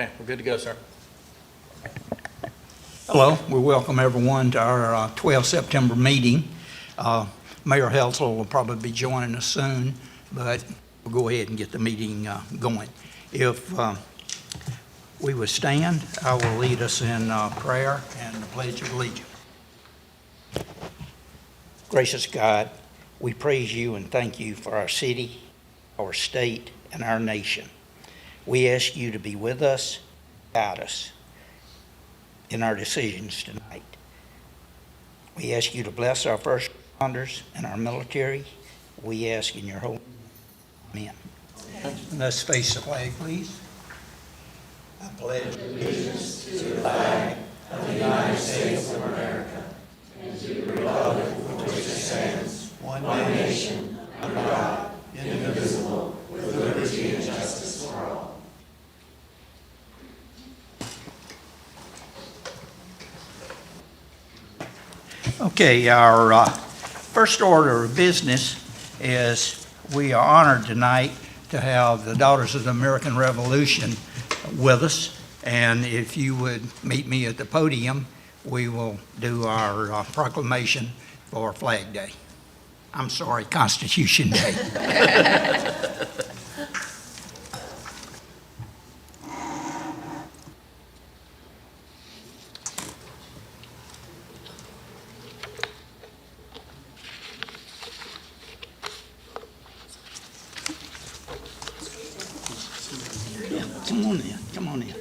Okay, we're good to go, sir. Hello, we welcome everyone to our 12 September meeting. Mayor Helsel will probably be joining us soon, but we'll go ahead and get the meeting going. If we would stand, I will lead us in prayer and the Pledge of Allegiance. Gracious God, we praise you and thank you for our city, our state, and our nation. We ask you to be with us, guide us in our decisions tonight. We ask you to bless our first responders and our military. We ask in your holy name. Amen. Let's face the flag, please. I pledge allegiance to the flag of the United States of America and to the republic for which it stands, one nation, under God, indivisible, with liberty and justice for all. Okay, our first order of business is we are honored tonight to have the Daughters of the American Revolution with us. And if you would meet me at the podium, we will do our proclamation for Flag Day. I'm sorry, Constitution Day. Come on in, come on in.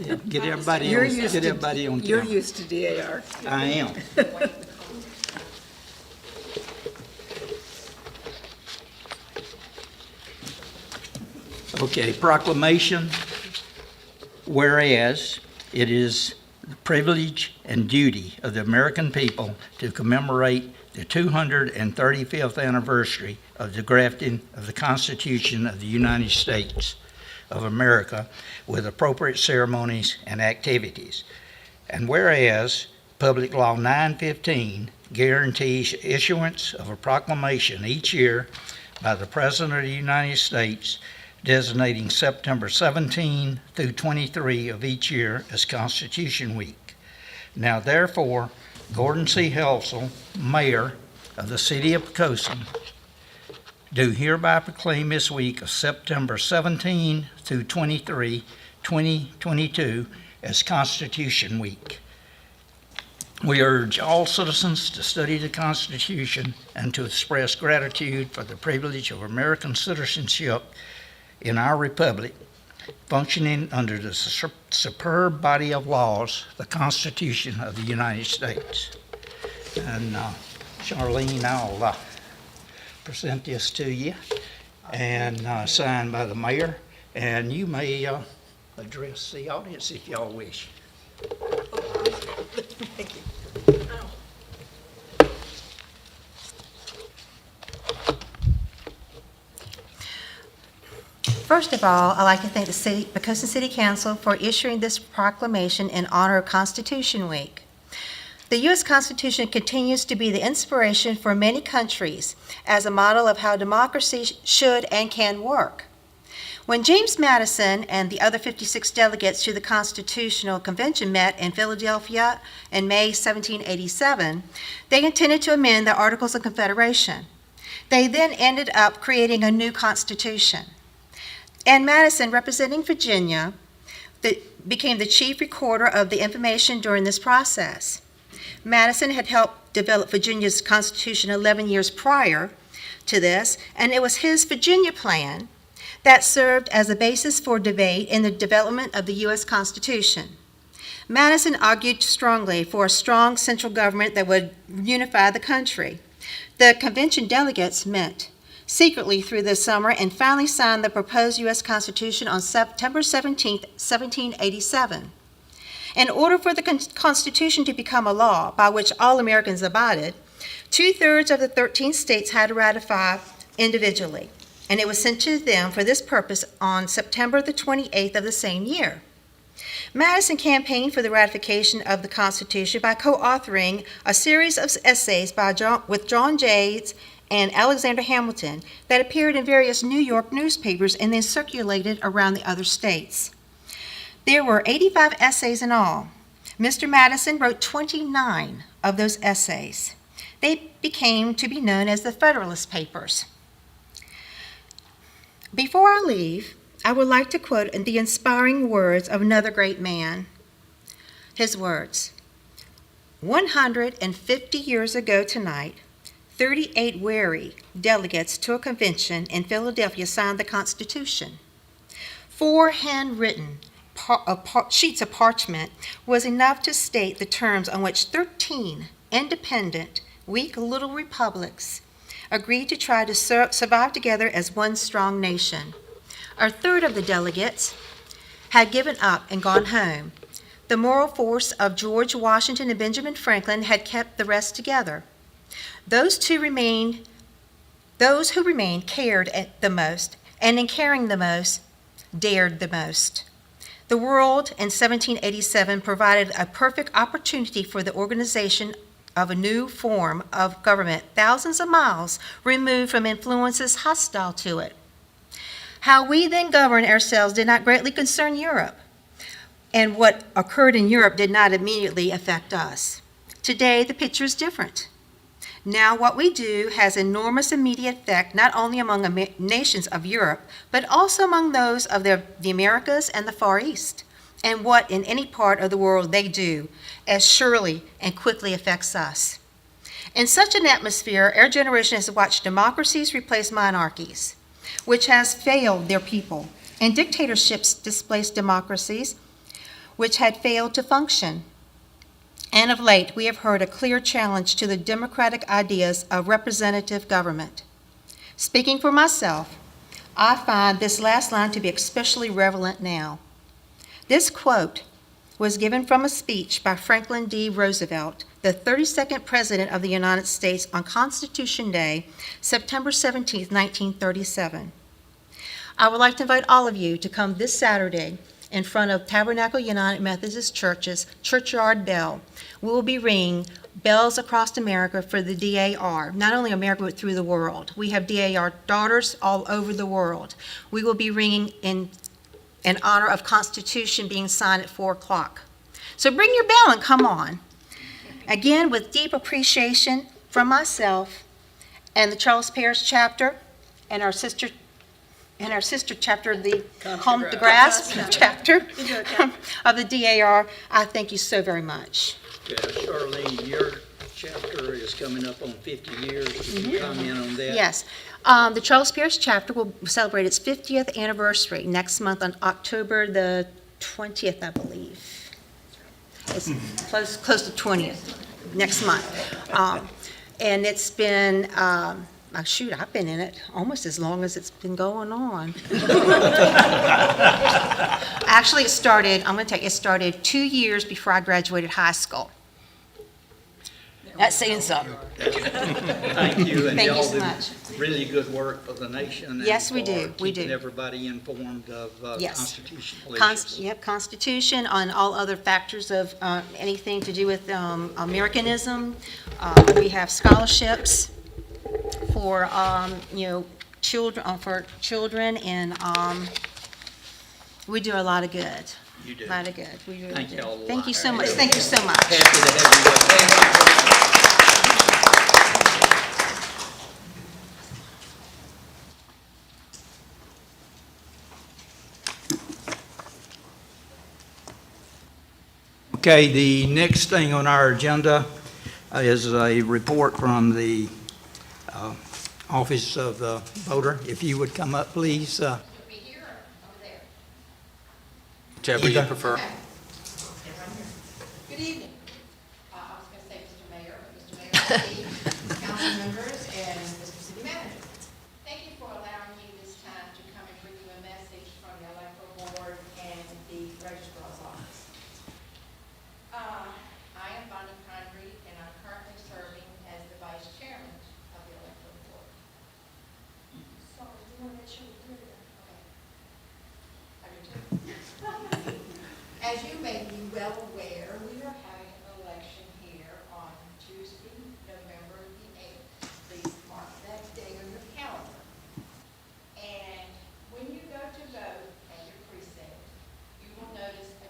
Yeah, get everybody on camera. You're used to DAR. I am. Okay, proclamation. Whereas it is the privilege and duty of the American people to commemorate the 235th anniversary of the drafting of the Constitution of the United States of America with appropriate ceremonies and activities. And whereas Public Law 915 guarantees issuance of a proclamation each year by the President of the United States designating September 17 through 23 of each year as Constitution Week. Now therefore, Gordon C. Helsel, Mayor of the City of Poquoson, do hereby proclaim this week of September 17 through 23, 2022 as Constitution Week. We urge all citizens to study the Constitution and to express gratitude for the privilege of American citizenship in our republic, functioning under the superb body of laws, the Constitution of the United States. And Charlene, I'll present this to you, and signed by the mayor, and you may address the audience if y'all wish. Thank you. First of all, I'd like to thank the Poquoson City Council for issuing this proclamation in honor of Constitution Week. The U.S. Constitution continues to be the inspiration for many countries as a model of how democracy should and can work. When James Madison and the other 56 delegates to the Constitutional Convention met in Philadelphia in May 1787, they intended to amend the Articles of Confederation. They then ended up creating a new constitution. And Madison, representing Virginia, became the chief recorder of the information during this process. Madison had helped develop Virginia's Constitution 11 years prior to this, and it was his Virginia plan that served as a basis for debate in the development of the U.S. Constitution. Madison argued strongly for a strong central government that would unify the country. The convention delegates met secretly through the summer and finally signed the proposed U.S. Constitution on September 17, 1787. In order for the Constitution to become a law by which all Americans abided, 2/3 of the 13 states had to ratify individually, and it was sent to them for this purpose on September the 28th of the same year. Madison campaigned for the ratification of the Constitution by co-authoring a series of essays with John Jay and Alexander Hamilton that appeared in various New York newspapers and then circulated around the other states. There were 85 essays in all. Mr. Madison wrote 29 of those essays. They became to be known as the Federalist Papers. Before I leave, I would like to quote the inspiring words of another great man. His words, 150 years ago tonight, 38 weary delegates to a convention in Philadelphia signed the Constitution. 4 handwritten sheets of parchment was enough to state the terms on which 13 independent, weak little republics agreed to try to survive together as one strong nation. A third of the delegates had given up and gone home. The moral force of George Washington and Benjamin Franklin had kept the rest together. Those who remained cared the most, and in caring the most, dared the most. The world in 1787 provided a perfect opportunity for the organization of a new form of government thousands of miles removed from influences hostile to it. How we then govern ourselves did not greatly concern Europe, and what occurred in Europe did not immediately affect us. Today, the picture is different. Now, what we do has enormous immediate effect not only among nations of Europe, but also among those of the Americas and the Far East. And what in any part of the world they do as surely and quickly affects us. In such an atmosphere, our generation has watched democracies replace monarchies, which has failed their people, and dictatorships displace democracies, which had failed to function. And of late, we have heard a clear challenge to the democratic ideas of representative government. Speaking for myself, I find this last line to be especially relevant now. This quote was given from a speech by Franklin D. Roosevelt, the 32nd President of the United States, on Constitution Day, September 17, 1937. I would like to invite all of you to come this Saturday in front of Tabernacle United Methodist Church's churchyard bell. We will be ringing bells across America for the DAR, not only America, but through the world. We have DAR daughters all over the world. We will be ringing in honor of Constitution being signed at 4 o'clock. So bring your bell and come on. Again, with deep appreciation from myself and the Charles Parish chapter and our sister chapter of the Home the Grass chapter of the DAR, I thank you so very much. Charlene, your chapter is coming up on 50 years. Can you comment on that? Yes. The Charles Pierce chapter will celebrate its 50th anniversary next month on October the 20th, I believe. It's close to 20th, next month. And it's been, I've been in it almost as long as it's been going on. Actually, it started 2 years before I graduated high school. That's saying something. Thank you, and Thank you y'all so do much. really good work for the nation. And Yes, we do. for We keeping do. everybody informed of Yes. constitutional issues. Constitution, on all other factors of anything to do with Americanism. We have scholarships for, children, and we do a lot of good. You do. A lot of good. We really Thank do. you all a lot. Thank you so much. Thank you so much. Happy to have you. Okay, the next thing on our agenda is a report from the Office of the Voter. If you would come up, please. Be here or over there? Whichever you Either. prefer. Okay. Good evening. I was going to say Mr. Mayor, but Mr. Mayor, Steve, council members, and Mr. City Manager. Thank you for allowing me this time to come and bring you a message from the electoral board and the registrar's office. I am Bonnie Conry, and I'm currently serving as the vice chairman of the electoral board. Sorry, you want to make sure we do that? Okay. I do too. As you may be well aware, we are having an election here on Tuesday, November the 8th. Please mark that day on your calendar. And when you go to vote at your precinct, you will notice a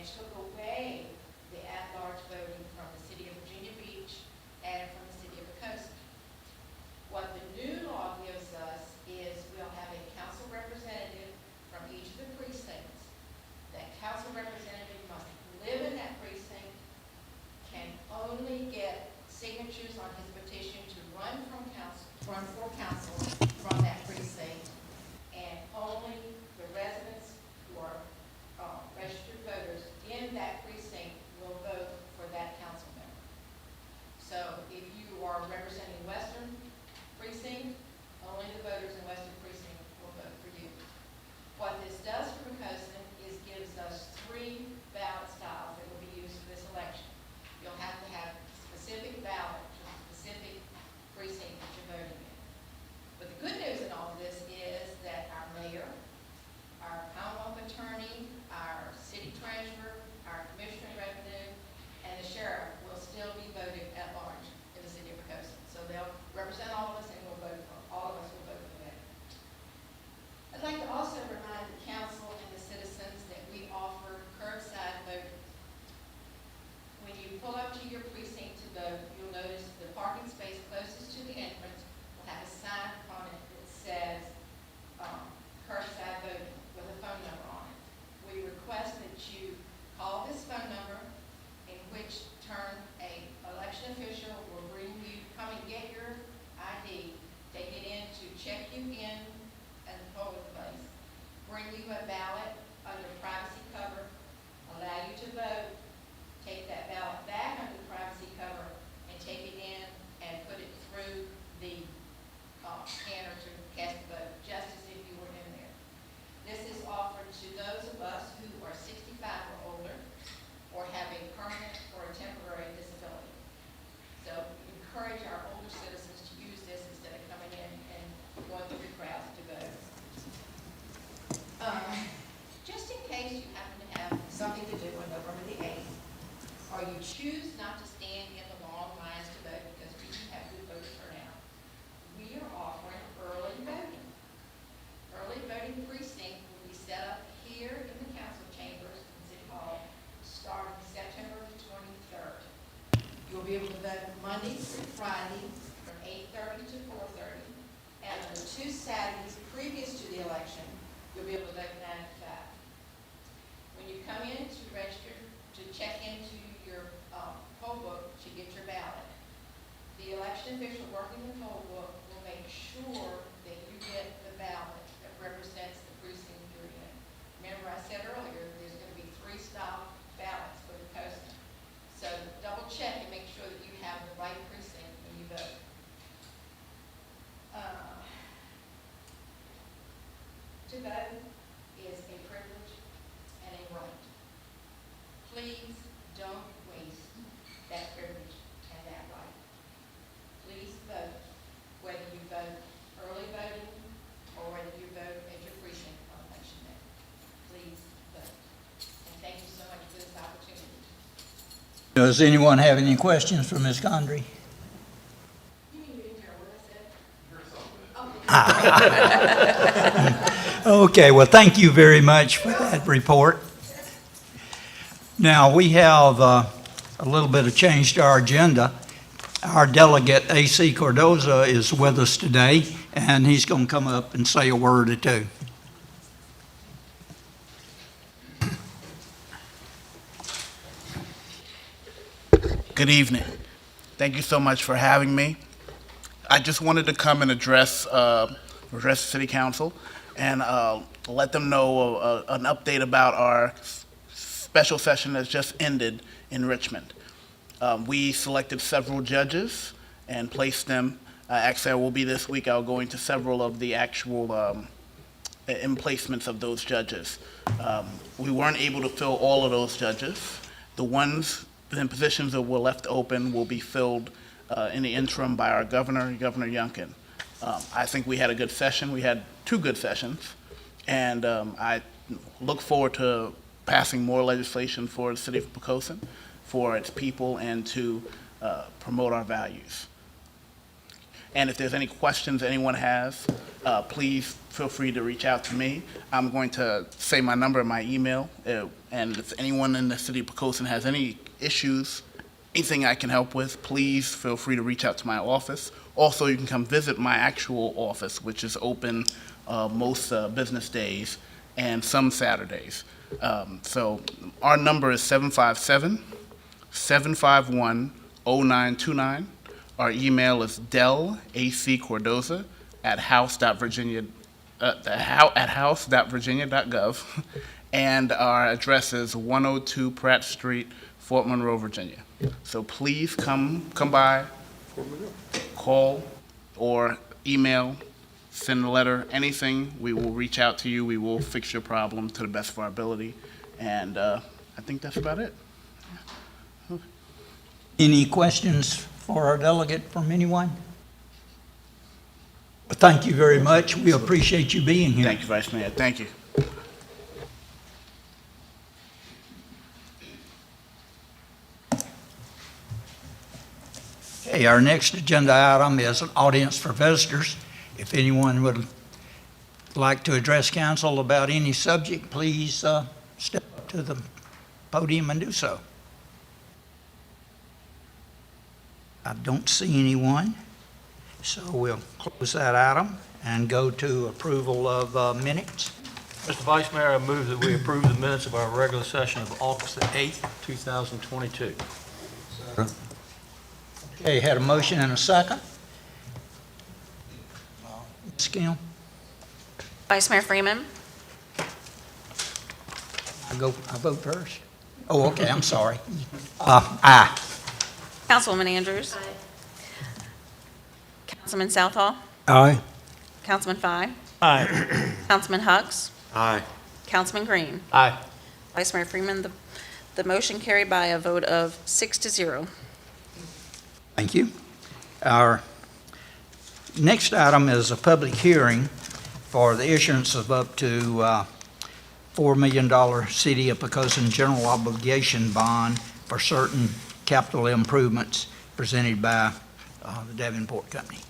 and took away the at-large voting from the city of Virginia Beach and from the city of Poquoson. What the new law gives us is we'll have a council representative from each of the precincts. That council representative must live in that precinct, can only get signatures on his petition to run for council from that precinct, and only the residents who are registered voters in that precinct will vote for that council member. So if you are representing Western Precinct, only the voters in Western Precinct will vote for you. What this does for Poquoson is gives us 3 ballot styles that will be used for this election. You'll have to have a specific ballot for the specific precinct that you're voting in. But the good news in all of this is that our mayor, our Commonwealth attorney, our city treasurer, our commissioner of revenue, and the sheriff will still be voted at large in the city of Poquoson. So they'll represent all of us, and all of us will vote for them. I'd like to also remind the council and the citizens that we offer curbside voting. When you pull up to your precinct to vote, you'll notice the parking space closest to the entrance will have a sign on it that says curbside voting with a phone number on it. We request that you call this phone number, in which turn a election official will come and get your ID, take it in to check you in at the polling place, bring you a ballot under privacy cover, allow you to vote, take that ballot back under the privacy cover, and take it in and put it through the scanner to cast a vote, just as if you were in there. This is offered to those of us who are 65 or older, or have a permanent or a temporary disability. So we encourage our older citizens to use this instead of coming in and going through the crowds to vote. Just in case you happen to have something to do on November the 8th, or you choose not to stand in the long lines to vote because we do have good voter turnout, we are offering early voting. Early voting precinct will be set up here in the council chambers in City Hall starting September 23rd. You'll be able to vote Monday through Friday from 8:30 to 4:30, and on the 2 Saturdays previous to the election, you'll be able to vote 9 to 5. When you come in to register, to check into your poll book to get your ballot, the election official working the poll book will make sure that you get the ballot that represents the precinct you're in. Remember I said earlier, there's going to be 3 style ballots for the posting. So double check and make sure that you have the right precinct when you vote. To vote is a privilege and a right. Please don't waste that privilege and that right. Please vote, whether you vote early voting or whether you vote at your precinct on election day. Please vote. And thank you so much for this opportunity. Does anyone have any questions for Ms. Condrey? You mean you didn't hear what I said? Okay, well, thank you very much for that report. Now, we have a little bit of change to our agenda. Our delegate, A.C. Cordoza, is with us today, and he's going to come up and say a word or two. Good evening. Thank you so much for having me. I just wanted to come and address the City Council and let them know an update about our special session that's just ended in Richmond. We selected several judges and placed them. Actually, I will be this week. I'll go into several of the actual emplacements of those judges. We weren't able to fill all of those judges. The positions that were left open will be filled in the interim by our governor, Governor Youngkin. I think we had a good session. We had 2 good sessions, and I look forward to passing more legislation for the city of Poquoson, for its people, and to promote our values. And if there's any questions anyone has, please feel free to reach out to me. I'm going to say my number and my email, and if anyone in the city of Poquoson has any issues, anything I can help with, please feel free to reach out to my office. Also, you can come visit my actual office, which is open most business days and some Saturdays. So our number is 757-751-0929. Our email is delacvirginia@house.virginia.gov, and our address is 102 Pratt Street, Fort Monroe, Virginia. So please come by, call or email, send a letter, anything. We will reach out to you. We will fix your problem to the best of our ability. And I think that's about it. Any questions for our delegate from anyone? Well, thank you very much. We appreciate you being here. Thank you, Vice Mayor. Thank you. Okay, our next agenda item is an audience for visitors. If anyone would like to address council about any subject, please step up to the podium and do so. I don't see anyone, so we'll close that item and go to approval of minutes. Mr. Vice Mayor, I move that we approve the minutes of our regular session of August the 8th, 2022. Okay, had a motion and a second. Ms. Kim, Vice Mayor Freeman, I vote first. Oh, okay, I'm sorry. Aye. Councilwoman Andrews. Councilman Southall, Aye. Councilman Fye, Aye. Councilman Hucks, Aye. Councilman Green. Aye. Vice Mayor Freeman, the motion carried by a vote of 6-0. Thank you. Our next item is a public hearing for the issuance of up to $4 million City of Poquoson general obligation bond for certain capital improvements presented by the Davenport Company.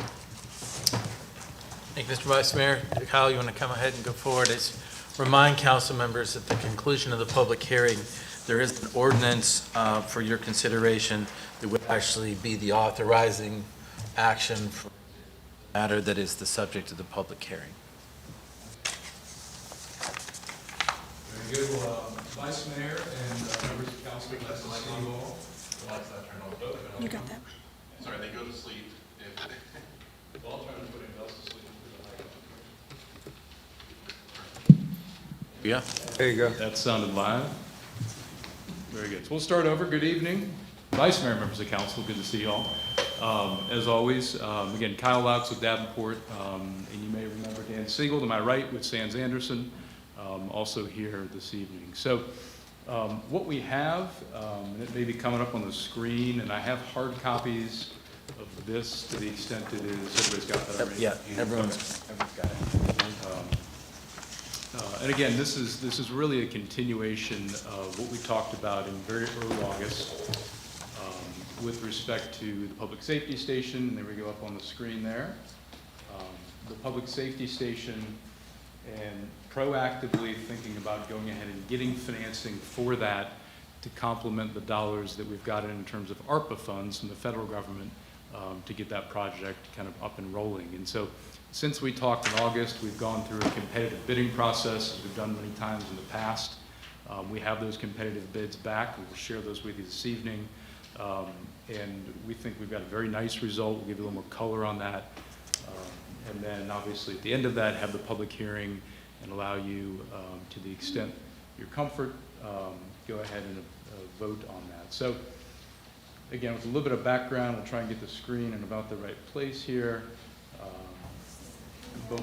Thank you, Mr. Vice Mayor. Kyle, you want to come ahead and go forward? Remind council members at the conclusion of the public hearing, there is an ordinance for your consideration that would actually be the authorizing action for the matter that is the subject of the public hearing. Very good. Vice Mayor and members of council, nice to see you all. You got that. Sorry, they go to sleep. Well, I'll try to put anybody else to sleep. Yeah. There you go. That sounded live. Very good. So we'll start over. Good evening. Vice Mayor, members of council, good to see you all. As always, again, Kyle Laux with Davenport, and you may remember Dan Siegel to my right with Sands Anderson, also here this evening. So what we have, and it may be coming up on the screen, and I have hard copies of this to the extent it is, everybody's got that already? Yeah, everyone's got it. And again, this is really a continuation of what we talked about in very early August with respect to the public safety station, and there we go up on the screen there. The public safety station, and proactively thinking about going ahead and getting financing for that to complement the dollars that we've got in terms of ARPA funds from the federal government to get that project kind of up and rolling. And so since we talked in August, we've gone through a competitive bidding process, as we've done many times in the past. We have those competitive bids back. We will share those with you this evening. And we think we've got a very nice result. We'll give you a little more color on that. And then obviously at the end of that, have the public hearing and allow you, to the extent your comfort, go ahead and vote on that. So again, with a little bit of background, we'll try and get the screen in about the right place here. But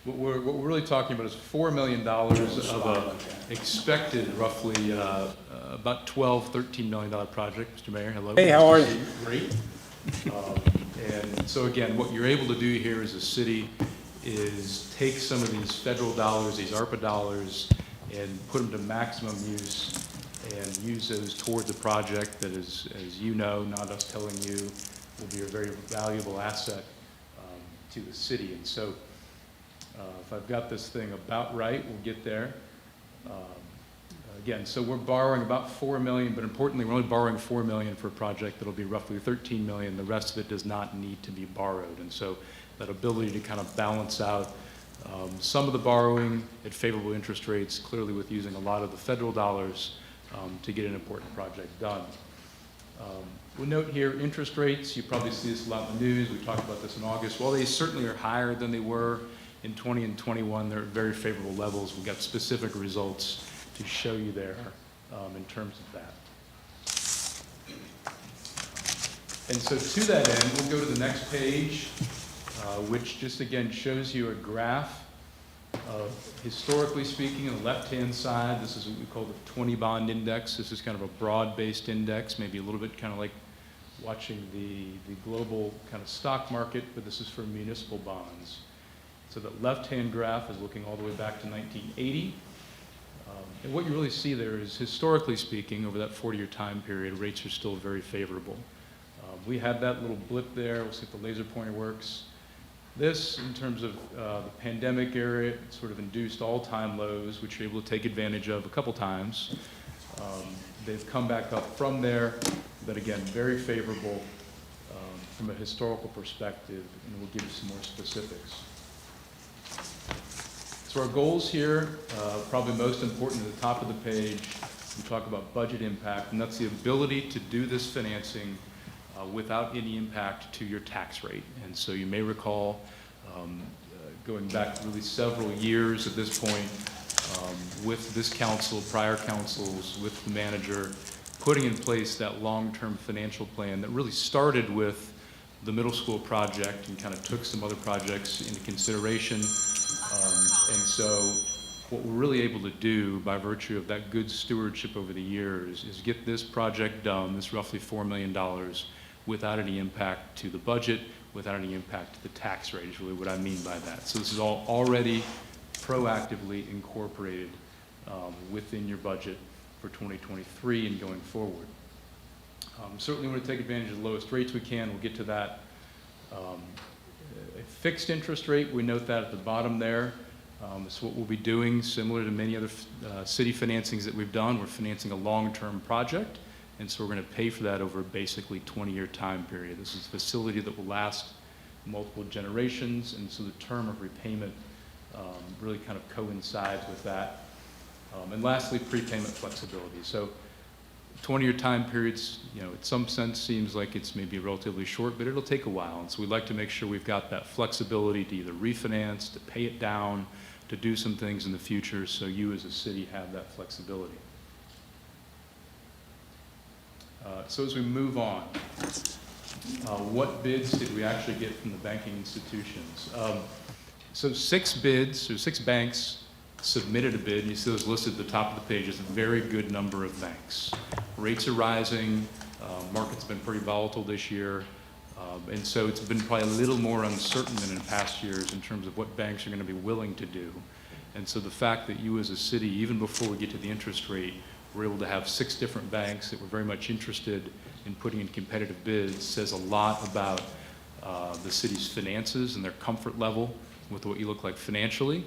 what we're really talking about is $4 million of a expected roughly about $13 million project. Mr. Mayor, hello. Hey, how are you? Great. And so again, what you're able to do here as a city is take some of these federal dollars, these ARPA dollars, and put them to maximum use and use those toward the project that is, as you know, not us telling you, will be a very valuable asset to the city. And so if I've got this thing about right, we'll get there. Again, so we're borrowing about $4 million, but importantly, we're only borrowing $4 million for a project that'll be roughly $13 million. The rest of it does not need to be borrowed. And so that ability to kind of balance out some of the borrowing at favorable interest rates, clearly with using a lot of the federal dollars to get an important project done. We'll note here interest rates. You probably see this a lot in the news. We talked about this in August. While they certainly are higher than they were in 20 and 21, they're at very favorable levels. We've got specific results to show you there in terms of that. And so to that end, we'll go to the next page, which just again shows you a graph of, historically speaking, on the left-hand side, this is what we call the 20 bond index. This is kind of a broad-based index, maybe a little bit kind of like watching the global kind of stock market, but this is for municipal bonds. So the left-hand graph is looking all the way back to 1980. And what you really see there is, historically speaking, over that 40-year time period, rates are still very favorable. We had that little blip there. We'll see if the laser pointer works. This, in terms of the pandemic era, sort of induced all-time lows, which you're able to take advantage of a couple times. They've come back up from there, but again, very favorable from a historical perspective, and we'll give you some more specifics. So our goals here, probably most important at the top of the page, we talk about budget impact, and that's the ability to do this financing without any impact to your tax rate. And so you may recall, going back really several years at this point, with this council, prior councils, with the manager, putting in place that long-term financial plan that really started with the middle school project and kind of took some other projects into consideration. And so what we're really able to do by virtue of that good stewardship over the years is get this project done, this roughly $4 million, without any impact to the budget, without any impact to the tax rate is really what I mean by that. So this is all already proactively incorporated within your budget for 2023 and going forward. Certainly want to take advantage of the lowest rates we can. We'll get to that. A fixed interest rate, we note that at the bottom there. It's what we'll be doing, similar to many other city financings that we've done. We're financing a long-term project, and so we're going to pay for that over a basically 20-year time period. This is a facility that will last multiple generations, and so the term of repayment really kind of coincides with that. And lastly, prepayment flexibility. So 20-year time periods, you know, in some sense seems like it's maybe relatively short, but it'll take a while. And so we'd like to make sure we've got that flexibility to either refinance, to pay it down, to do some things in the future, so you as a city have that flexibility. So as we move on, what bids did we actually get from the banking institutions? So 6 bids, or 6 banks submitted a bid, and you see those listed at the top of the page. It's a very good number of banks. Rates are rising, market's been pretty volatile this year, and so it's been probably a little more uncertain than in past years in terms of what banks are going to be willing to do. And so the fact that you as a city, even before we get to the interest rate, we're able to have 6 different banks that were very much interested in putting in competitive bids says a lot about the city's finances and their comfort level with what you look like financially.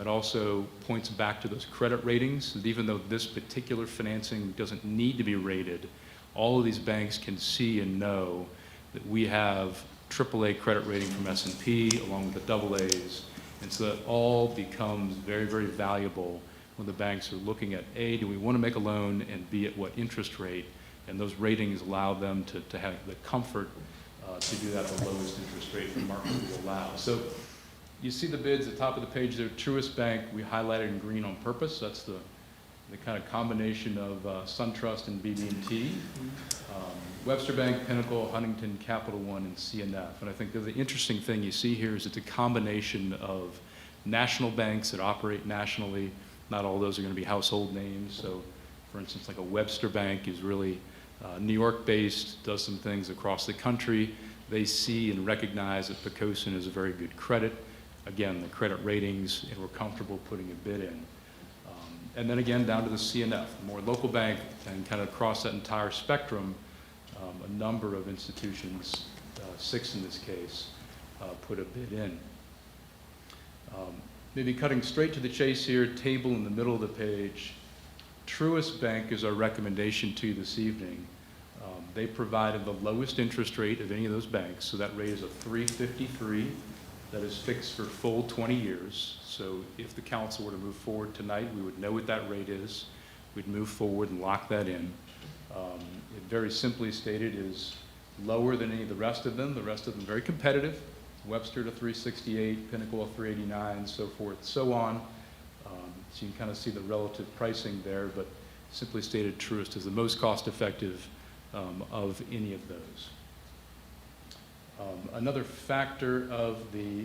It also points back to those credit ratings, that even though this particular financing doesn't need to be rated, all of these banks can see and know that we have AAA credit rating from S&P along with the AA's, and so that all becomes very, very valuable when the banks are looking at, A, do we want to make a loan, and B, at what interest rate, and those ratings allow them to have the comfort to do that at the lowest interest rate the market will allow. So you see the bids at the top of the page there. Truist Bank, we highlighted in green on purpose. That's the kind of combination of SunTrust and BB&T. Webster Bank, Pinnacle, Huntington, Capital One, and CNF. And I think the interesting thing you see here is it's a combination of national banks that operate nationally. Not all those are going to be household names. So, for instance, like a Webster Bank is really New York-based, does some things across the country. They see and recognize that Poquoson is a very good credit. Again, the credit ratings, and we're comfortable putting a bid in. And then again, down to the CNF, more local bank, and kind of across that entire spectrum, a number of institutions 6 in this case, put a bid in. Maybe cutting straight to the chase here, table in the middle of the page. Truist Bank is our recommendation to you this evening. They provided the lowest interest rate of any of those banks, so that rate is a 3.53. That is fixed for full 20 years. So if the council were to move forward tonight, we would know what that rate is. We'd move forward and lock that in. It very simply stated is lower than any of the rest of them. The rest of them very competitive. Webster to 368, Pinnacle to 389, so forth, so on. So you can kind of see the relative pricing there, but simply stated, Truist is the most cost-effective of any of those. Another factor of the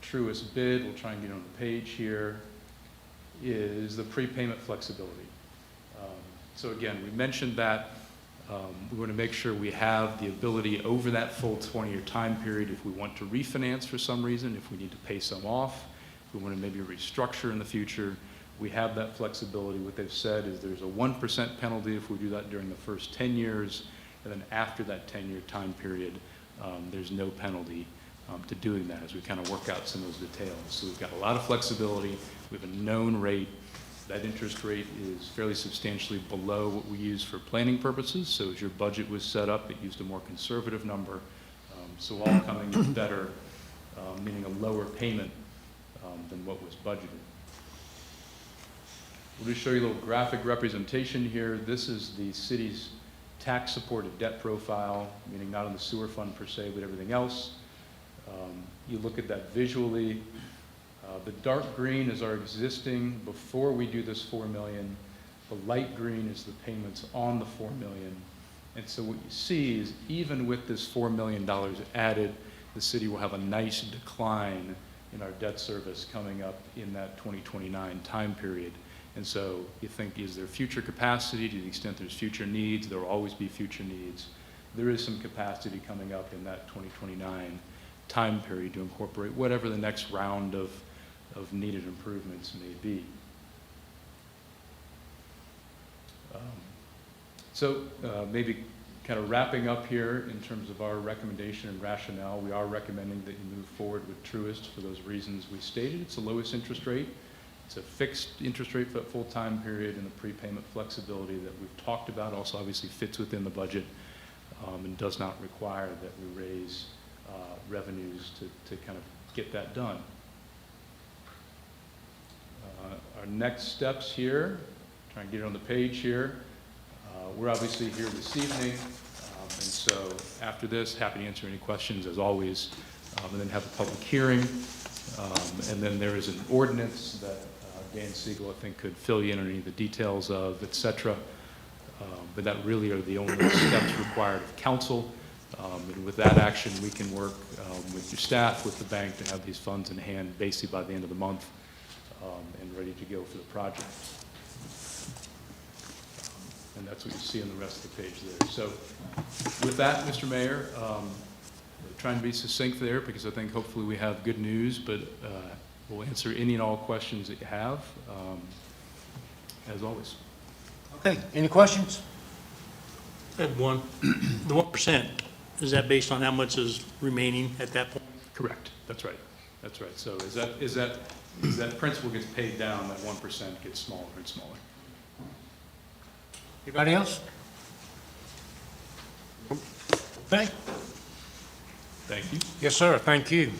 Truist bid, we'll try and get on the page here, is the prepayment flexibility. So again, we mentioned that we want to make sure we have the ability over that full 20-year time period if we want to refinance for some reason, if we need to pay some off, if we want to maybe restructure in the future, we have that flexibility. What they've said is there's a 1% penalty if we do that during the first 10 years, and then after that 10-year time period, there's no penalty to doing that as we kind of work out some of those details. So we've got a lot of flexibility. We have a known rate. That interest rate is fairly substantially below what we use for planning purposes. So as your budget was set up, it used a more conservative number. So all coming in better, meaning a lower payment than what was budgeted. We'll just show you a little graphic representation here. This is the city's tax-supported debt profile, meaning not on the sewer fund per se, but everything else. You look at that visually. The dark green is our existing before we do this $4 million. The light green is the payments on the $4 million. And so what you see is even with this $4 million added, the city will have a nice decline in our debt service coming up in that 2029 time period. And so you think, is there future capacity? To the extent there's future needs, there will always be future needs. There is some capacity coming up in that 2029 time period to incorporate whatever the next round of needed improvements may be. Maybe kind of wrapping up here in terms of our recommendation and rationale, we are recommending that you move forward with Truist for those reasons we stated. It's the lowest interest rate. It's a fixed interest rate for that full time period, and the prepayment flexibility that we've talked about also obviously fits within the budget and does not require that we raise revenues to kind of get that done. Our next steps here, try and get it on the page here. We're obviously here this evening, and so after this, happy to answer any questions as always, and then have a public hearing. And then there is an ordinance that Dan Siegel, I think, could fill you in on any of the details of, et cetera. But that really are the only steps required of council. And with that action, we can work with your staff, with the bank, to have these funds in hand basically by the end of the month and ready to go for the project. And that's what you see on the rest of the page there. So with that, Mr. Mayor, trying to be succinct there because I think hopefully we have good news, but we'll answer any and all questions that you have, as always. Okay, any questions? I have one. The 1%, is that based on how much is remaining at that point? Correct. That's right. That's right. So as that principal gets paid down, that 1% gets smaller and smaller. Anybody else? Okay. Thank you. Yes, sir, thank you.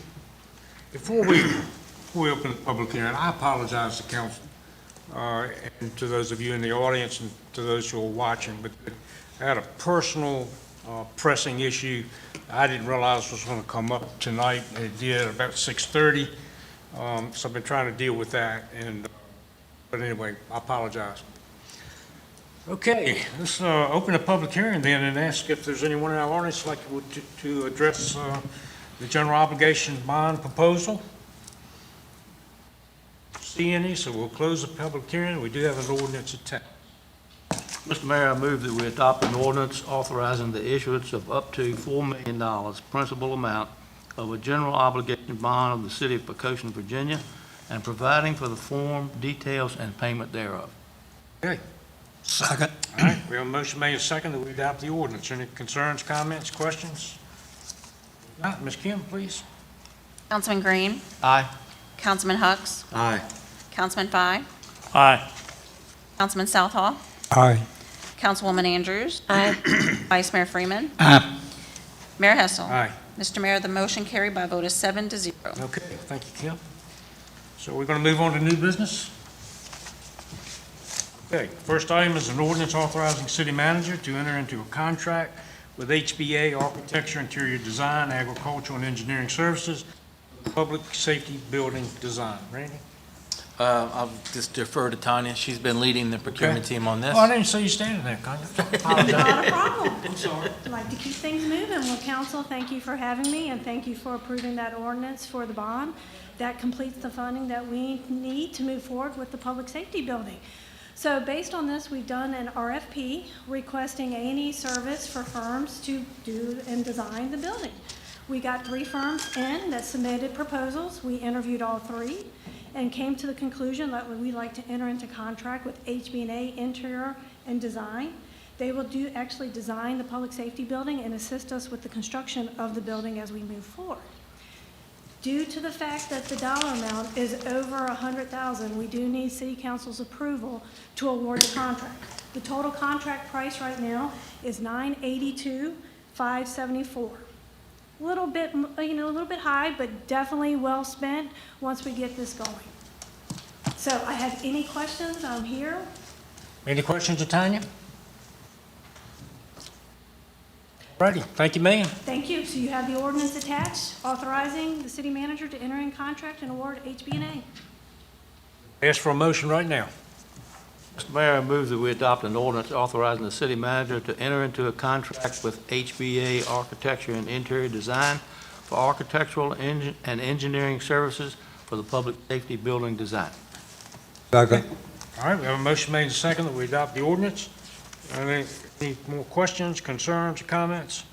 Before we open the public hearing, I apologize to council and to those of you in the audience and to those who are watching, but I had a personal pressing issue I didn't realize was going to come up tonight. It did at about 6:30, so I've been trying to deal with that, but anyway, I apologize. Okay, let's open a public hearing then and ask if there's anyone in our audience like to address the general obligation bond proposal. See any, so we'll close the public hearing. We do have an ordinance attached. Mr. Mayor, I move that we adopt an ordinance authorizing the issuance of up to $4 million principal amount of a general obligation bond of the city of Poquoson, Virginia, and providing for the form, details, and payment thereof. Okay. Second. All right, we have a motion made and second that we adopt the ordinance. Any concerns, comments, questions? Ms. Kim, please. Councilman Green, Aye. Councilman Hucks, Aye. Councilman Fye, Aye. Councilman Southall, Aye. Councilwoman Andrews. Vice Mayor Freeman. Aye. Mayor Hessel. Aye. Mr. Mayor, the motion carried by a vote of 7-0. Okay, thank you, Kim. So we're going to move on to new business. Okay, first item is an ordinance authorizing city manager to enter into a contract with HBA Architecture, Interior Design, Agricultural, and Engineering Services, for public safety building design. Randy? I'll just defer to Tanya. She's been leading the procurement team on this. Oh, I didn't see you standing there, Connie. Not a problem. I'm sorry. I'd like to keep things moving. Well, council, thank you for having me, and thank you for approving that ordinance for the bond. That completes the funding that we need to move forward with the public safety building. So based on this, we've done an RFP requesting A&E service for firms to do and design the building. We got 3 firms in that submitted proposals. We interviewed all 3 and came to the conclusion that we'd like to enter into contract with HB&A Interior and Design. They will actually design the public safety building and assist us with the construction of the building as we move forward. Due to the fact that the dollar amount is over $100,000, we do need city council's approval to award the contract. The total contract price right now is $982,574. A little bit, a little bit high, but definitely well spent once we get this going. So I have any questions, I'm here. Any questions of Tanya? Righty, thank you, ma'am. Thank you. So you have the ordinance attached authorizing the city manager to enter in contract and award HB&A. Ask for a motion right now. Mr. Mayor, I move that we adopt an ordinance authorizing the city manager to enter into a contract with HBA Architecture and Interior Design for architectural and engineering services for the public safety building design. Second. All right, we have a motion made and second that we adopt the ordinance. Any more questions, concerns, or comments?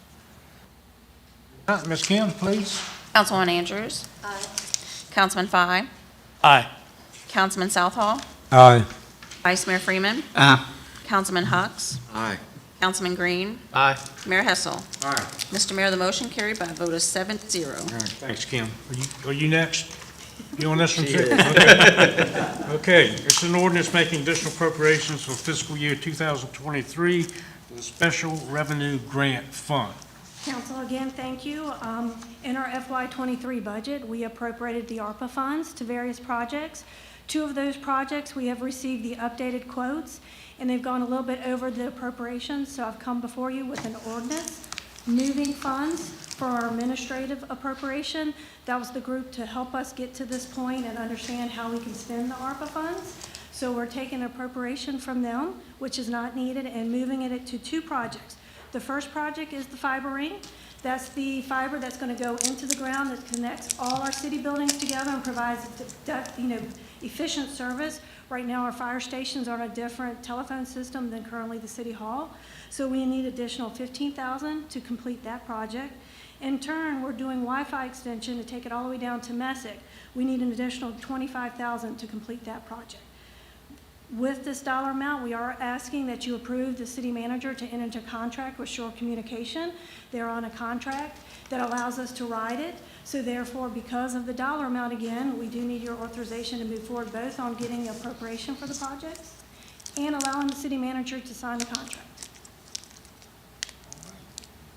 Ms. Kim, please. Councilwoman Andrews. Councilman Fye, Aye. Councilman Southall, Aye. Vice Mayor Freeman, Aye. Councilman Hucks, Aye. Councilman Green, Aye. Mayor Hessel. All right. Mr. Mayor, the motion carried by a vote of 7-0. All right, thanks, Kim. Are you next? You on this one She too? is. Okay. Okay, it's an ordinance making additional appropriations for fiscal year 2023 for the Special Revenue Grant Fund. Council, again, thank you. In our FY23 budget, we appropriated the ARPA funds to various projects. 2 of those projects, we have received the updated quotes, and they've gone a little bit over the appropriations, so I've come before you with an ordinance moving funds for our administrative appropriation. That was the group to help us get to this point and understand how we can spend the ARPA funds. So we're taking appropriation from them, which is not needed, and moving it to 2 projects. The first project is the fiber ring. That's the fiber that's going to go into the ground that connects all our city buildings together and provides, efficient service. Right now, our fire stations are on a different telephone system than currently the city hall. So we need additional $15,000 to complete that project. In turn, we're doing Wi-Fi extension to take it all the way down to Messick. We need an additional $25,000 to complete that project. With this dollar amount, we are asking that you approve the city manager to enter into contract with Shore Communication. They're on a contract that allows us to ride it. So therefore, because of the dollar amount again, we do need your authorization to move forward both on getting appropriation for the projects and allowing the city manager to sign the contract.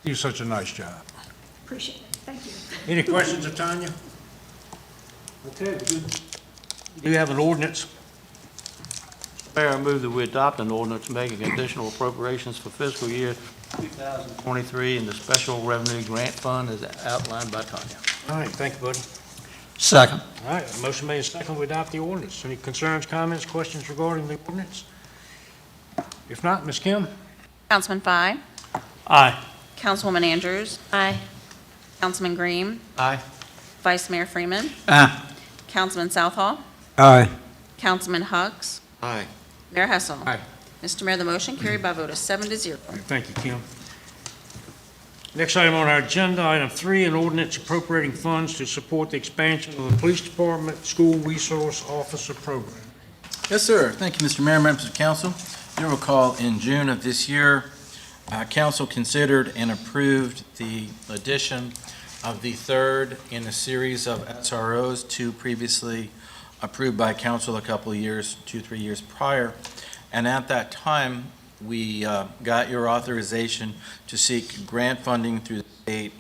You do such a nice job. Appreciate it. Thank you. Any questions of Tanya? Okay, we do have an ordinance. Mayor, I move that we adopt an ordinance making additional appropriations for fiscal year 2023 in the Special Revenue Grant Fund as outlined by Tanya. All right, thank you, buddy. Second. All right, a motion made and second, we adopt the ordinance. Any concerns, comments, questions regarding the ordinance? If not, Ms. Kim? Councilman Fye, Aye. Councilwoman Andrews. Aye. Councilman Green, Aye. Vice Mayor Freeman, Aye. Councilman Southall, Aye. Councilman Hucks, Aye. Mayor Hessel. Aye. Mr. Mayor, the motion carried by a vote of 7-0. Thank you, Kim. Next item on our agenda, item 3, an ordinance appropriating funds to support the expansion of the Police Department School Resource Officer Program. Yes, sir. Thank you, Mr. Mayor, members of council. You'll recall in June of this year, council considered and approved the addition of the third in a series of SROs, two previously approved by council a couple of years, 2-3 years prior. And at that time, we got your authorization to seek grant funding through the state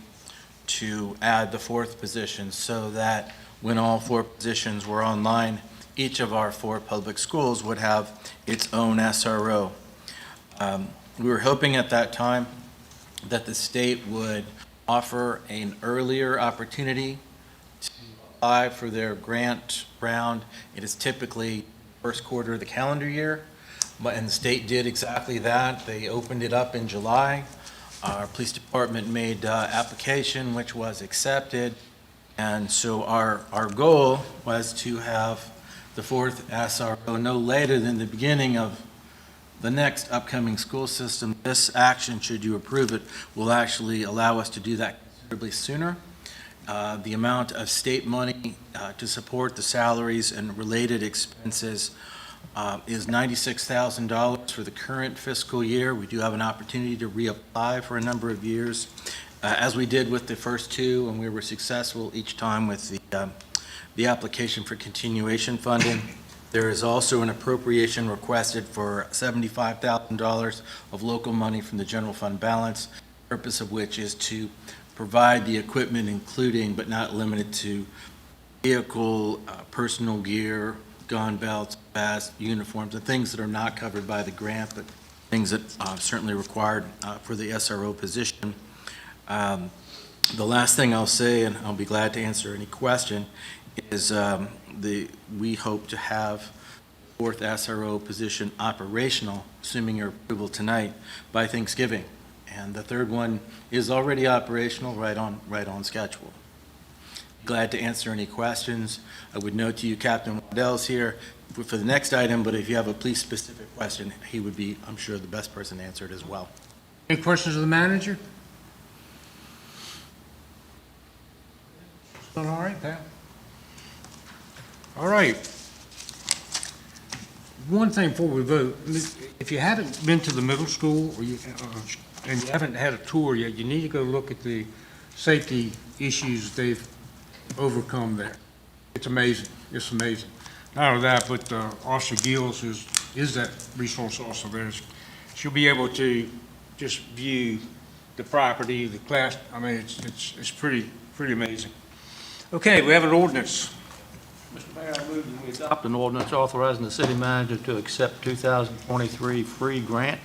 to add the fourth position, so that when all four positions were online, each of our four public schools would have its own SRO. We were hoping at that time that the state would offer an earlier opportunity to apply for their grant round. It is typically first quarter of the calendar year, and the state did exactly that. They opened it up in July. Our police department made application, which was accepted. And so our goal was to have the fourth SRO no later than the beginning of the next upcoming school system. This action, should you approve it, will actually allow us to do that considerably sooner. The amount of state money to support the salaries and related expenses is $96,000 for the current fiscal year. We do have an opportunity to reapply for a number of years, as we did with the first two, and we were successful each time with the application for continuation funding. There is also an appropriation requested for $75,000 of local money from the general fund balance, the purpose of which is to provide the equipment, including but not limited to vehicle, personal gear, gun belts, vests, uniforms, and things that are not covered by the grant, but things that certainly required for the SRO position. The last thing I'll say, and I'll be glad to answer any question, is we hope to have the fourth SRO position operational, assuming your approval tonight, by Thanksgiving. And the third one is already operational, right on schedule. Glad to answer any questions. I would note to you, Captain Waddell's here for the next item, but if you have a police-specific question, he would be, I'm sure, the best person to answer it as well. Any questions of the manager? All right, Pat. All right. One thing before we vote, if you haven't been to the middle school and you haven't had a tour yet, you need to go look at the safety issues they've overcome there. It's amazing. It's amazing. Not only that, but Officer Gills, who is that resource officer there, she'll be able to just view the property, the class. I mean, it's pretty amazing. Okay, we have an ordinance. Mr. Mayor, I move that we adopt an ordinance authorizing the city manager to accept 2023 free grant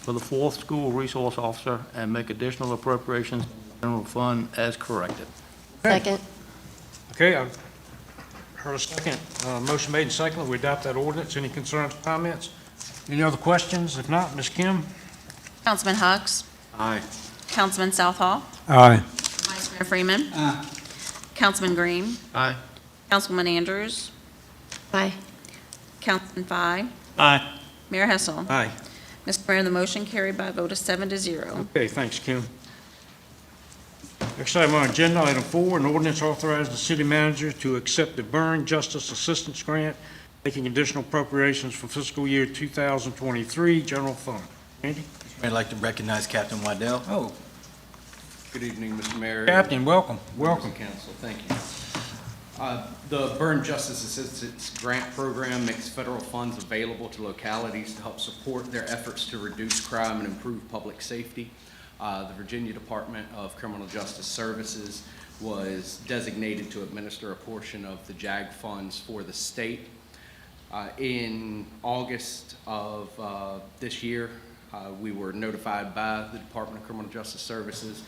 for the fourth school resource officer and make additional appropriations to the general fund as corrected. Second. Okay, I've heard a second. Motion made and seconded. We adopt that ordinance. Any concerns, comments? Any other questions? If not, Ms. Kim? Councilman Hux. Aye. Councilman Southall. Aye. Vice Mayor Freeman. Councilman Green. Aye. Councilwoman Andrews. Aye. Councilman Fye. Aye. Mayor Hessel. Aye. Mr. Mayor, the motion carried by a vote of 7-0. Okay, thanks, Kim. Next item on the agenda, item 4, an ordinance authorizing the city manager to accept the Burn Justice Assistance Grant, making additional appropriations for fiscal year 2023 general fund. Andy? I'd like to recognize Captain Waddell. Oh, Good evening, Mr. Mayor. Captain, welcome, Members welcome. of Council, thank you. The Burn Justice Assistance Grant Program makes federal funds available to localities to help support their efforts to reduce crime and improve public safety. The Virginia Department of Criminal Justice Services was designated to administer a portion of the JAG funds for the state. In August of this year, we were notified by the Department of Criminal Justice Services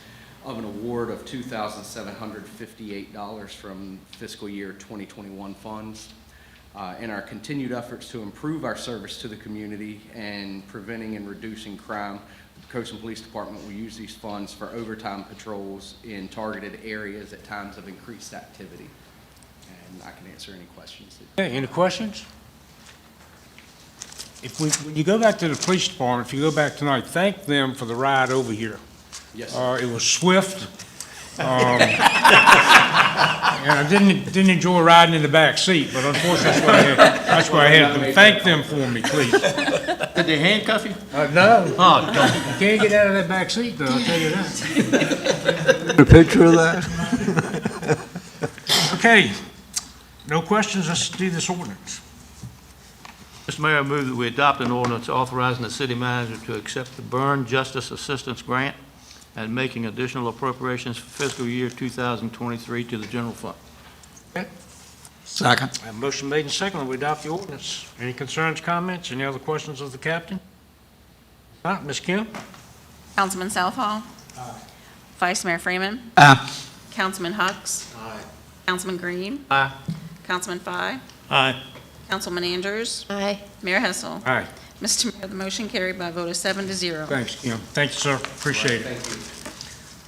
of an award of $2,758 from fiscal year 2021 funds. In our continued efforts to improve our service to the community and preventing and reducing crime, the Poquoson Police Department will use these funds for overtime patrols in targeted areas at times of increased activity. And I can answer any questions. Okay, any questions? When you go back to the police department, if you go back tonight, thank them for the ride over here. Yes, sir. It was swift. And I didn't enjoy riding in the back seat, but unfortunately, that's why I had them. Thank them for me, please. Did they handcuff you? No. Oh, You can't get out of that back seat, though, I'll tell you that. A picture of that? Okay, no questions, let's do this ordinance. Mr. Mayor, I move that we adopt an ordinance authorizing the city manager to accept the Burn Justice Assistance Grant and making additional appropriations for fiscal year 2023 to the general fund. Second. I have a motion made and seconded, we adopt the ordinance. Any concerns, comments, any other questions of the captain? Ms. Kim? Councilman Southall? Vice Mayor Freeman? Aye. Councilman Hux? Councilman Green? Aye. Councilman Fye? Aye. Councilman Andrews? Aye. Mayor Hessel? Aye. Mr. Mayor, the motion carried by a vote of 7-0. Thanks, Kim. Thank you, sir. Appreciate it. Thank you.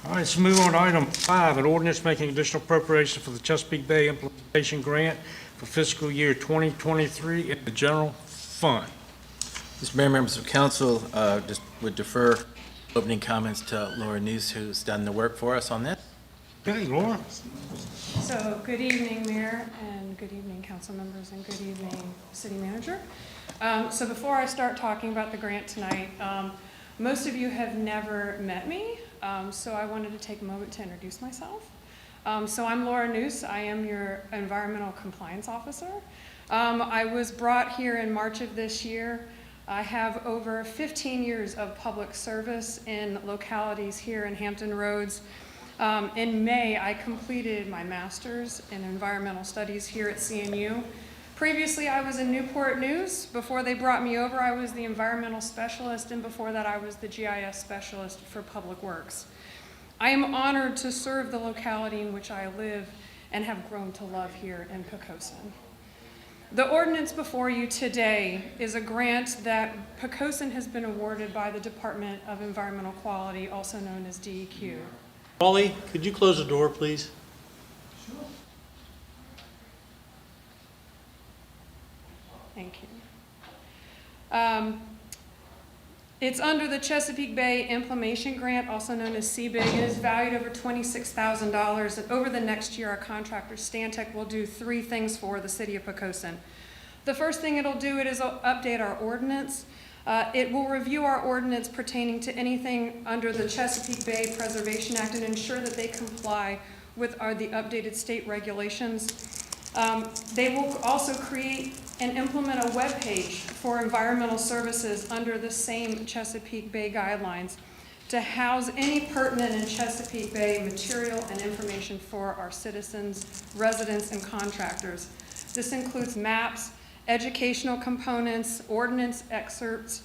All right, let's move on to item 5, an ordinance making additional appropriation for the Chesapeake Bay Implementation Grant for fiscal year 2023 in the general fund. Mr. Mayor, members of council, just would defer opening comments to Laura News, who's done the work for us on this. Okay, Laura? So, good evening, Mayor, and good evening, council members, and good evening, City Manager. So before I start talking about the grant tonight, most of you have never met me, so I wanted to take a moment to introduce myself. So I'm Laura Noose. I am your Environmental Compliance Officer. I was brought here in March of this year. I have over 15 years of public service in localities here in Hampton Roads. In May, I completed my master's in environmental studies here at CNU. Previously, I was in Newport News. Before they brought me over, I was the environmental specialist, and before that, I was the GIS specialist for Public Works. I am honored to serve the locality in which I live and have grown to love here in Poquoson. The ordinance before you today is a grant that Poquoson has been awarded by the Department of Environmental Quality, also known as DEQ. Wally, could you close the door, please? Thank you. It's under the Chesapeake Bay Implementation Grant, also known as CBIG. It is valued over $26,000. And over the next year, our contractor, Stantec, will do 3 things for the city of Poquoson. The first thing it'll do is update our ordinance. It will review our ordinance pertaining to anything under the Chesapeake Bay Preservation Act and ensure that they comply with the updated state regulations. They will also create and implement a web page for environmental services under the same Chesapeake Bay guidelines to house any pertinent in Chesapeake Bay material and information for our citizens, residents, and contractors. This includes maps, educational components, ordinance excerpts,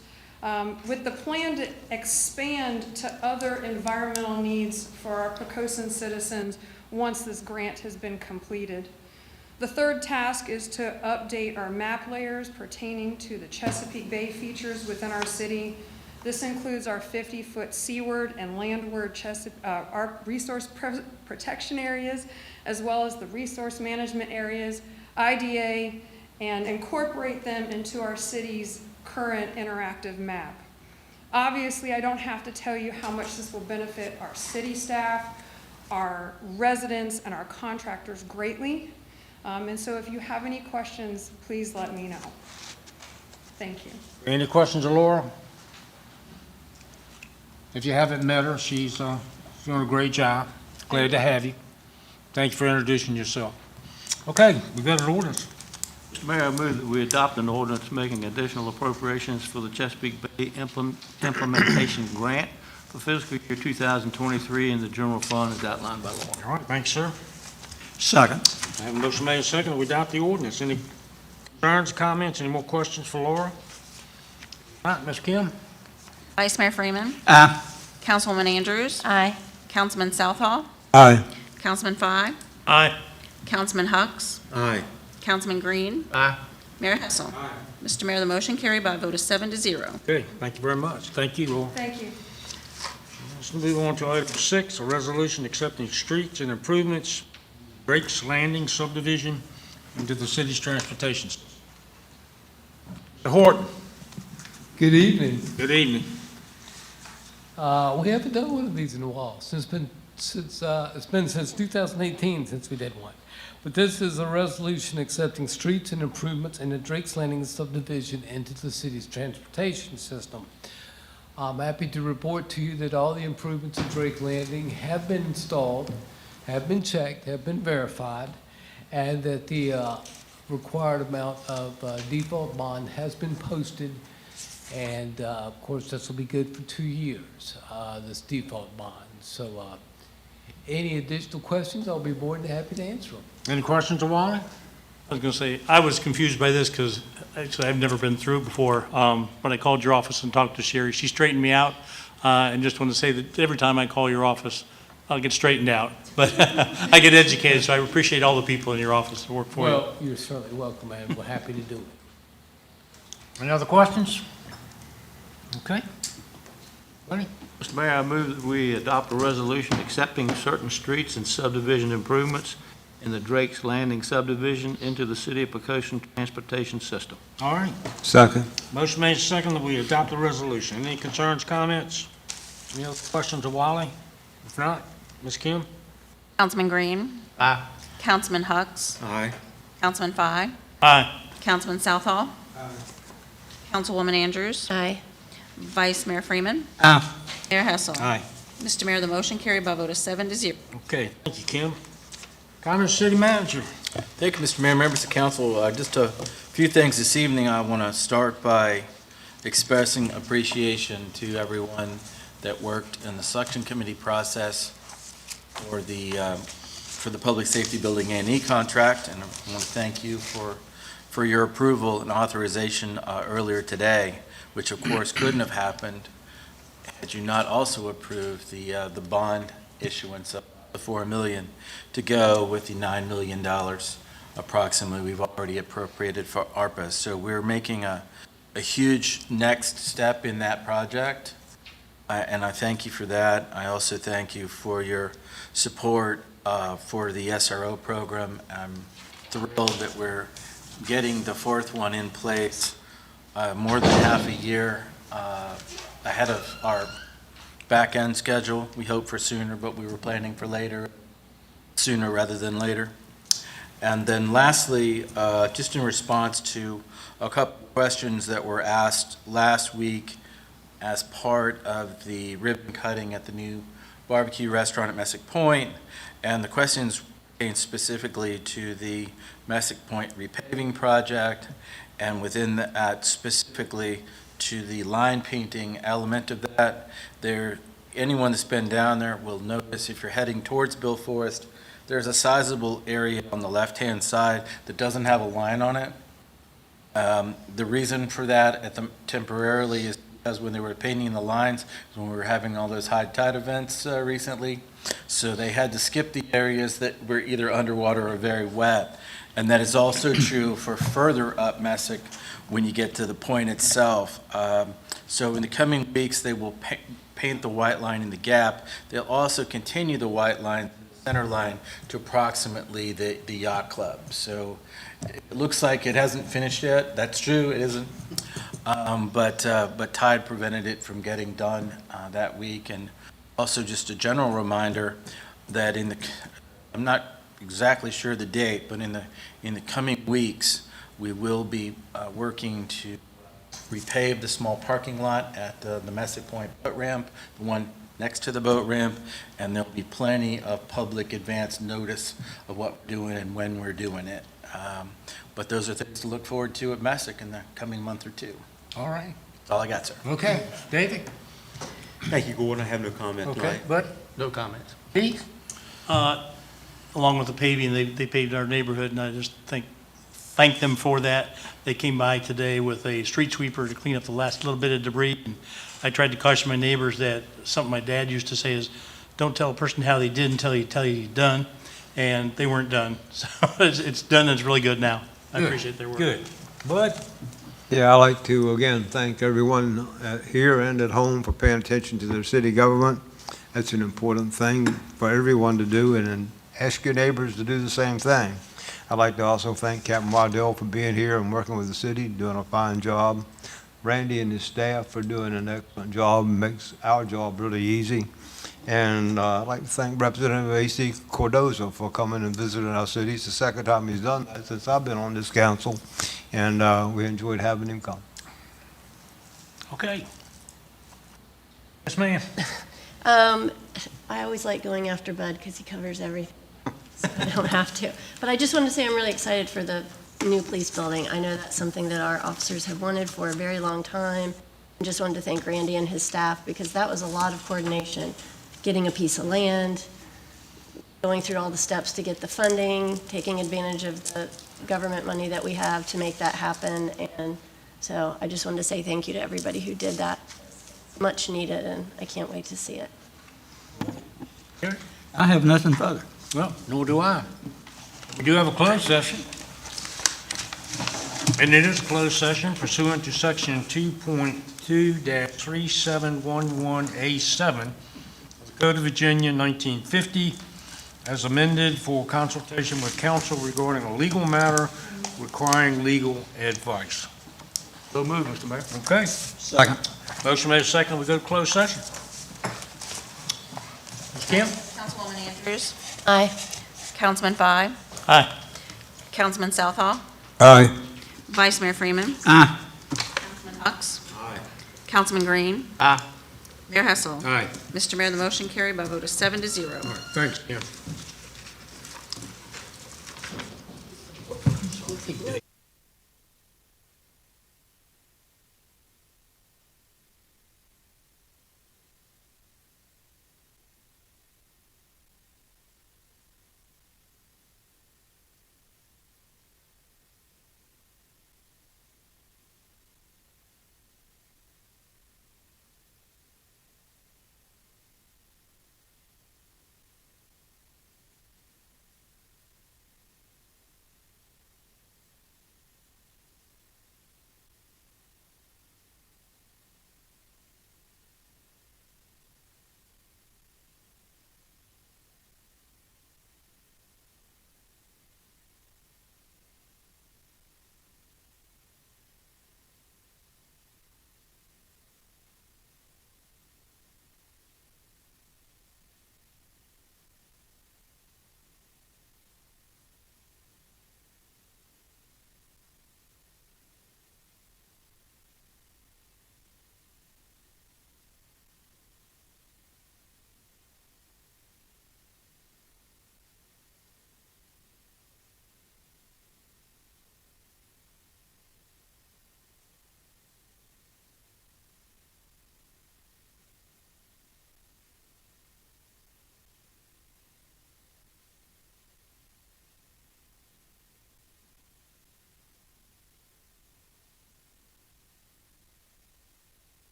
with the plan to expand to other environmental needs for our Poquoson citizens once this grant has been completed. The third task is to update our map layers pertaining to the Chesapeake Bay features within our city. This includes our 50-foot seaward and landward our resource protection areas, as well as the resource management areas, IDA, and incorporate them into our city's current interactive map. Obviously, I don't have to tell you how much this will benefit our city staff, our residents, and our contractors greatly. And so if you have any questions, please let me know. Thank you. Any questions of Laura? If you haven't met her, she's doing a great job. Glad to have you. Thank you for introducing yourself. Okay, we've got an ordinance. Mr. Mayor, I move that we adopt an ordinance making additional appropriations for the Chesapeake Bay Implementation Grant for fiscal year 2023 in the general fund as outlined by law. All right, thanks, sir. Second. I have a motion made and seconded. We adopt the ordinance. Any concerns, comments, any more questions for Laura? All right, Ms. Kim? Vice Mayor Freeman? Aye. Councilwoman Andrews? Aye. Councilman Southall? Aye. Councilman Fye? Aye. Councilman Hux? Aye. Councilman Green? Aye. Mayor Hessel? Mr. Mayor, the motion carried by a vote of 7-0. Okay, thank you very much. Thank you, Laura. Thank you. Let's move on to item 6, a resolution accepting streets and improvements, Drake's Landing subdivision into the city's transportation system. Mr. Horton. Good evening. Good evening. We haven't done one of these in a while. It's been since 2018 since we did one. But this is a resolution accepting streets and improvements in the Drake's Landing subdivision into the city's transportation system. I'm happy to report to you that all the improvements at Drake Landing have been installed, have been checked, have been verified, and that the required amount of default bond has been posted. And of course, this will be good for 2 years, this default bond. So any additional questions, I'll be more than happy to answer them. Any questions of Wally? I was going to say, I was confused by this because actually I've never been through it before. When I called your office and talked to Sherry, she straightened me out. And just want to say that every time I call your office, I'll get straightened out. But I get educated, so I appreciate all the people in your office that work for you. Well, you're certainly welcome, and we're happy to do it. Any other questions? Okay. Ready? Mr. Mayor, I move that we adopt a resolution accepting certain streets and subdivision improvements in the Drake's Landing subdivision into the City of Poquoson transportation system. All right. Second. Motion made second that we adopt the resolution. Any concerns, comments? Any other questions of Wally? If not, Ms. Kim? Councilman Green. Aye. Councilman Hucks. Aye. Councilman Fye. Aye. Councilman Southall. Councilwoman Andrews. Aye. Vice Mayor Freeman. Aye. Mayor Hessel. Aye. Mr. Mayor, the motion carried by a vote of 7-0. Okay, thank you, Kim. Comments, City Manager? Thank you, Mr. Mayor, members of council. Just a few things this evening. I want to start by expressing appreciation to everyone that worked in the selection committee process for the Public Safety Building A&E contract, and I want to thank you for your approval and authorization earlier today, which of course couldn't have happened had you not also approved the bond issuance of the $4 million to go with the $9 million approximately we've already appropriated for ARPA. So we're making a huge next step in that project, and I thank you for that. I also thank you for your support for the SRO program. I'm thrilled that we're getting the fourth one in place more than half a year ahead of our back-end schedule. We hoped for sooner, but we were planning for sooner rather than later. And then lastly, just in response to a couple of questions that were asked last week as part of the ribbon cutting at the new barbecue restaurant at Messick Point, and the questions pertain specifically to the Messick Point repaving project, and within that specifically to the line painting element of that. Anyone that's been down there will notice if you're heading towards Bill Forest, there's a sizable area on the left-hand side that doesn't have a line on it. The reason for that temporarily is because when they were painting the lines, when we were having all those high tide events recently, so they had to skip the areas that were either underwater or very wet. And that is also true for further up Messick when you get to the point itself. So in the coming weeks, they will paint the white line in the gap. They'll also continue the white line, center line, to approximately the yacht club. So it looks like it hasn't finished yet. That's true, it isn't. But tide prevented it from getting done that week. And also just a general reminder that I'm not exactly sure the date, but in the coming weeks, we will be working to repave the small parking lot at the Messick Point boat ramp, the one next to the boat ramp, and there'll be plenty of public advance notice of what we're doing and when we're doing it. But those are things to look forward to at Messick in the coming month or two. All right. That's all I got, sir. Okay. David? Thank you, Gordon. I have no comment Okay. tonight. Bud? No comments. Pete? Along with the paving, they paved our neighborhood, and I just thank them for that. They came by today with a street sweeper to clean up the last little bit of debris. And I tried to caution my neighbors that something my dad used to say is, don't tell a person how they did until you tell you you're done. And they weren't done. So it's done, and it's really good now. I Good. appreciate their work. Good. Bud? Yeah, I'd like to, again, thank everyone here and at home for paying attention to their city government. That's an important thing for everyone to do, and then ask your neighbors to do the same thing. I'd like to also thank Captain Waddell for being here and working with the city, doing a fine job. Randy and his staff for doing an excellent job, makes our job really easy. And I'd like to thank Representative A.C. Cordoza for coming and visiting our city. It's the second time he's done that since I've been on this council, and we enjoyed having him come. Okay. Yes, ma'am. I always like going after Bud because he covers everything, so I don't have to. But I just wanted to say I'm really excited for the new police building. I know that's something that our officers have wanted for a very long time. I just wanted to thank Randy and his staff because that was a lot of coordination, getting a piece of land, going through all the steps to get the funding, taking advantage of the government money that we have to make that happen. And so I just wanted to say thank you to everybody who did that. Much needed, and I can't wait to see it. I have nothing further. Well, nor do I. We do have a closed session. And it is a closed session pursuant to Section 2.2-3711A7 of the Code of Virginia 1950, as amended for consultation with counsel regarding a legal matter requiring legal advice. So moved, Mr. Mayor. Okay. Second. Motion made second, we go to closed session. Ms. Kim? Councilwoman Andrews? Aye. Councilman Fye? Aye. Councilman Southall? Aye. Vice Mayor Freeman? Aye. Councilman Hux? Aye. Councilman Green? Aye. Mayor Hessel? Aye. Mr. Mayor, the motion carried by a vote of 7-0. Thanks, Kim.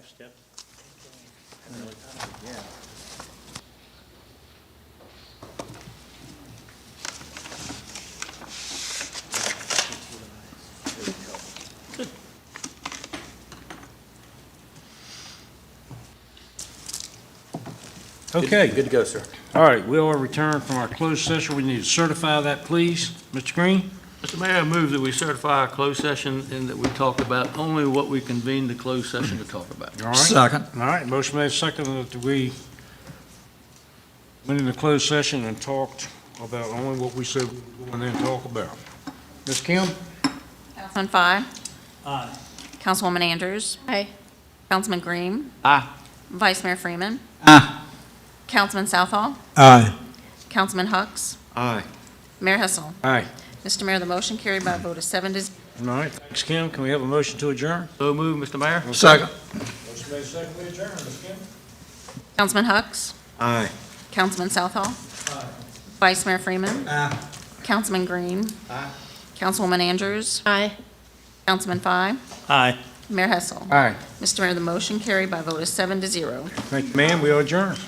steps. Okay. Good to go, sir. All right, we are returned from our closed session. We need to certify that, please. Mr. Green? Mr. Mayor, I move that we certify our closed session and that we talk about only what we convened the closed session to talk about. All right. Second. All right, motion made second that we went into closed session and talked about only what we said we were going to then talk about. Ms. Kim? Councilman Fye? Aye. Councilwoman Andrews? Aye. Councilman Green? Aye. Vice Mayor Freeman? Aye. Councilman Southall? Aye. Councilman Hucks? Aye. Mayor Hissel? Aye. Mr. Mayor, the motion carried by a vote of 7 to 0. All right, thanks, Kim. Can we have a motion to adjourn? So move, Mr. Mayor. Second. Motion made second, we adjourn. Ms. Kim? Councilman Hucks? Aye. Councilman Southall? Vice Mayor Freeman? Aye. Councilman Green? Aye. Councilwoman Andrews? Aye. Councilman Fye? Aye. Mayor Hessel? Aye. Mr. Mayor, the motion carried by a vote of 7 to 0. Thank you, ma'am. We are adjourned.